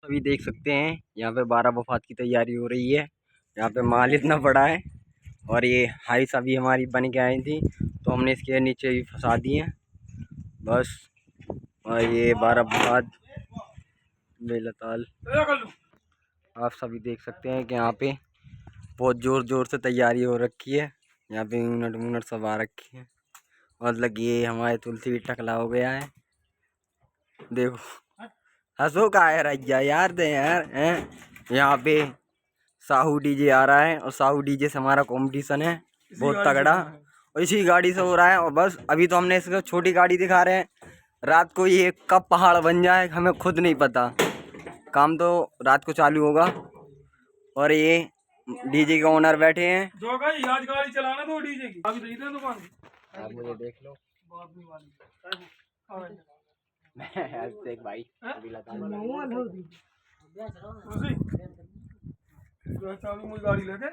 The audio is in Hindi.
अभी देख सकते हैं यहाँ पे 12 वफात की तैयारी हो रही है। यहाँ पे माल इतना बड़ा है और ये हाइस अभी हमारी बन के आई थी तो हमने इसके नीचे भी फंसा दिए हैं बस। और ये 12 वफात बेलताल आप सभी देख सकते हैं कि यहाँ पे बहुत ज़ोर ज़ोर से तैयारी हो रखी है। यहाँ पे यूनिट वूनट सब आ रखी है। मतलब ये हमारे तुलसी भी टकला हो गया है। देखो हंसो का है रैया यार दे यार हैं। यहाँ पे साहू डीजे आ रहा है और साहू डीजे से हमारा कंपटीशन है बहुत तगड़ा और इसी गाड़ी से हो रहा है। और बस अभी तो हमने इसको छोटी गाड़ी दिखा रहे हैं, रात को ये कब पहाड़ बन जाए हमें खुद नहीं पता। काम तो रात को चालू होगा। और ये डीजे के ओनर बैठे हैं जो भाई आज गाड़ी चलाना तो डीजे की अभी देख रहे दुकान आप मुझे देख लो देख भाई मुझे गाड़ी लेके